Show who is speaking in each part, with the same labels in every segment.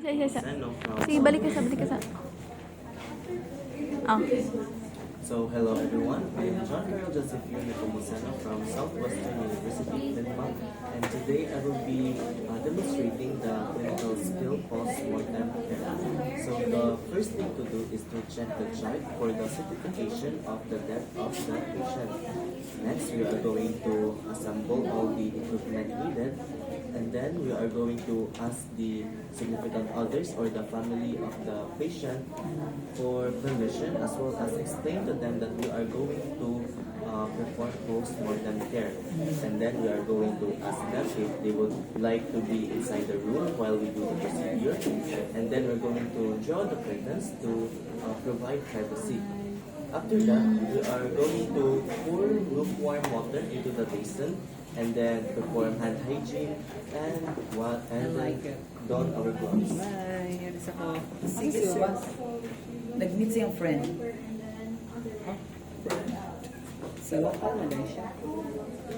Speaker 1: Isa.
Speaker 2: Seno from
Speaker 1: Sige, balik ka sa. Ah.
Speaker 2: So, hello everyone. I am John Carl Joseph Nepomuceno from Southwestern University, Denmark, and today I will be demonstrating the clinical skill post-mortem care. So, the first thing to do is to check the chart for the certification of the death of the patient. Next, we are going to assemble all the equipment needed, and then we are going to ask the significant others or the family of the patient for permission, as well as explain to them that we are going to perform post-mortem care. And then we are going to ask them if they would like to be inside the room while we do the procedure. And then we're going to draw the curtains to provide privacy. After that, we are going to pour lukewarm water into the basin and then perform hand hygiene and then don our gloves.
Speaker 3: Bye. Alis ako. Sige, nag-meet siyang friend. Sa lokal na lang siya.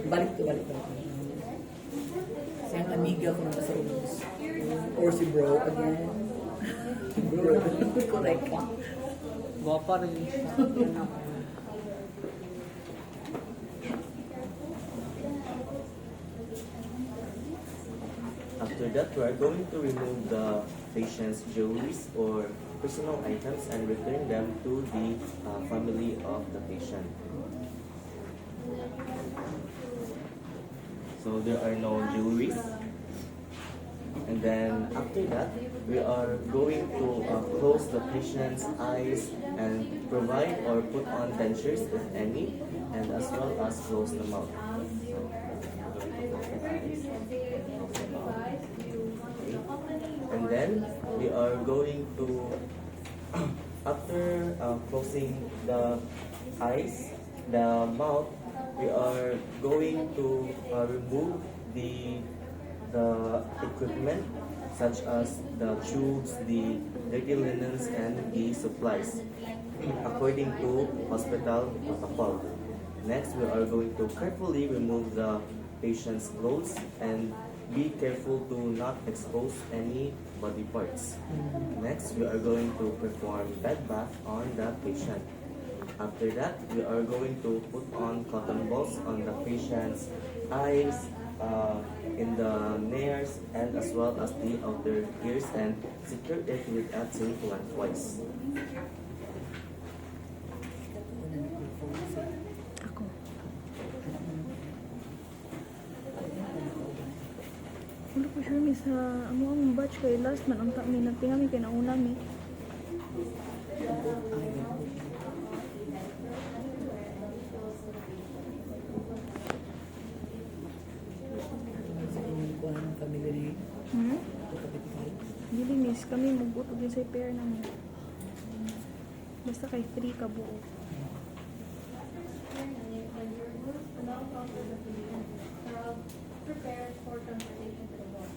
Speaker 3: Balik. Siyang amiga ko na sa rooms. Or si bro again. Bro. Correct ka. Gwapa rin siya.
Speaker 2: After that, we are going to remove the patient's jewelries or personal items and return them to the family of the patient. So there are no jewelries. And then after that, we are going to close the patient's eyes and provide or put on dentures if any, and as well as close the mouth. And then we are going to, after closing the eyes, the mouth, we are going to remove the equipment such as the tubes, the dirty linens, and the supplies according to hospital protocol. Next, we are going to carefully remove the patient's clothes and be careful to not expose any body parts. Next, we are going to perform bed bath on the patient. After that, we are going to put on cotton balls on the patient's eyes, in the nares, and as well as the outer ears, and secure it with a tape lengthwise.
Speaker 1: Ako. Wala ko sure mi sa ang batch kay last man ang kami nagtingami kay nauna mi.
Speaker 3: Sa inyong kuha ng family rin.
Speaker 1: Dili miss kami magbuto din sa pair namin. Basta kay 3 ka buo.
Speaker 4: Prepare for transportation to the ward.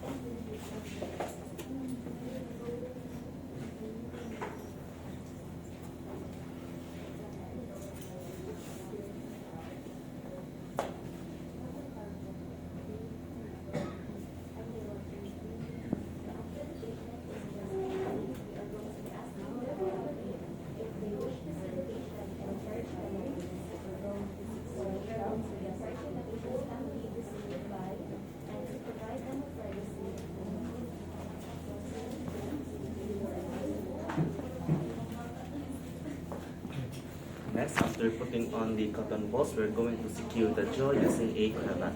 Speaker 2: Next, after putting on the cotton balls, we're going to secure the jaw using a cravat.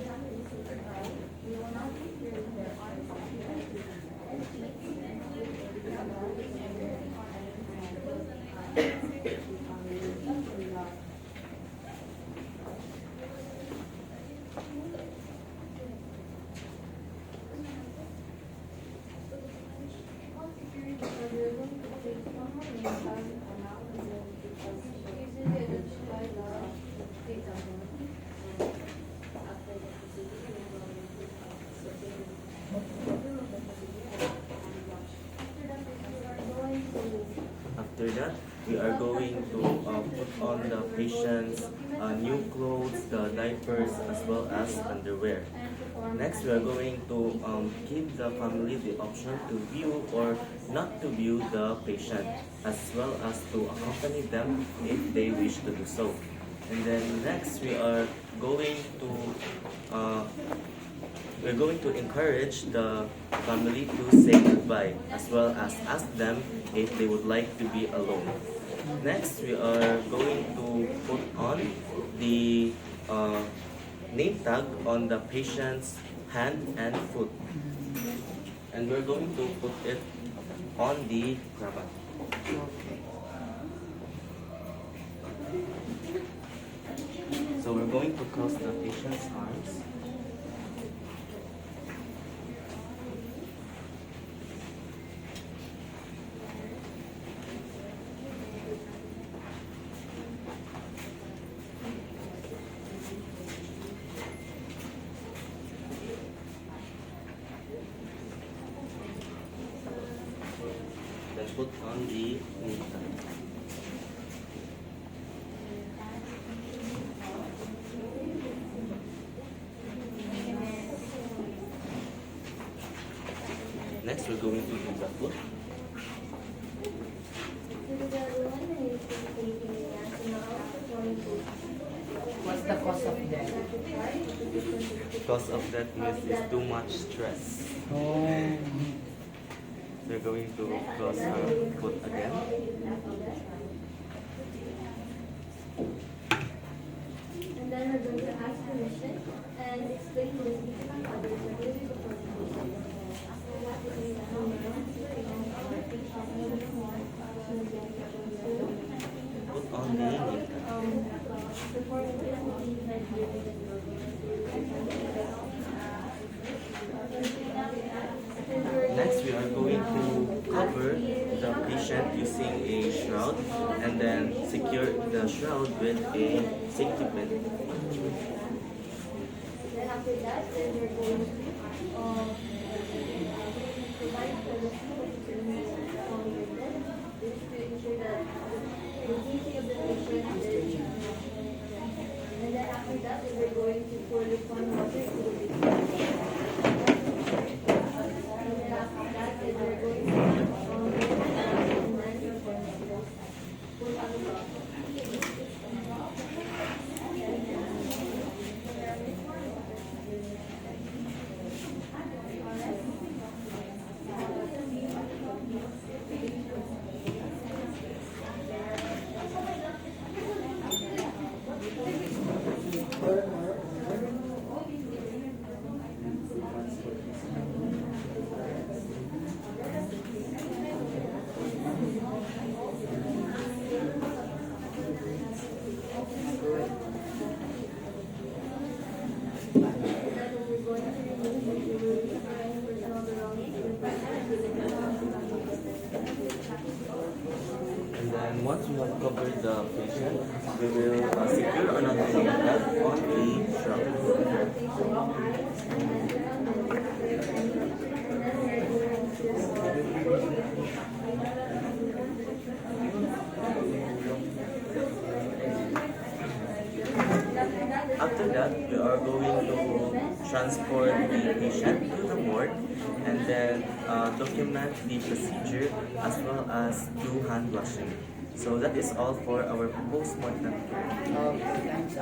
Speaker 2: After that, we are going to put on the patient's new clothes, the diapers, as well as underwear. Next, we are going to give the family the option to view or not to view the patient, as well as to accompany them if they wish to do so. And then next, we're going to encourage the family to say goodbye, as well as ask them if they would like to be alone. Next, we are going to put on the name tag on the patient's hand and foot. And we're going to put it on the cravat. So we're going to cross the patient's arms. Then put on the name tag. Next, we're going to do the foot.
Speaker 3: What's the cause of death?
Speaker 2: Because of that means is too much stress.
Speaker 3: Oh.
Speaker 2: We're going to cross her foot again.
Speaker 4: And then we're going to ask permission and explain the decision of others and really support the patient. After that, we're going to
Speaker 2: Put on the name tag. Next, we are going to cover the patient using a shroud and then secure the shroud with a safety pin.
Speaker 4: Then after that, then we're going to provide for the this is to ensure that the safety of the patient is. And then after that, then we're going to pour the fun water into the patient. And then after that, then we're going to and then pull out the
Speaker 2: And then once we have covered the patient, we will secure another name tag on the shroud. After that, we are going to transport the patient to the ward and then document the procedure as well as do hand washing. So that is all for our post-mortem care.
Speaker 3: Thanks.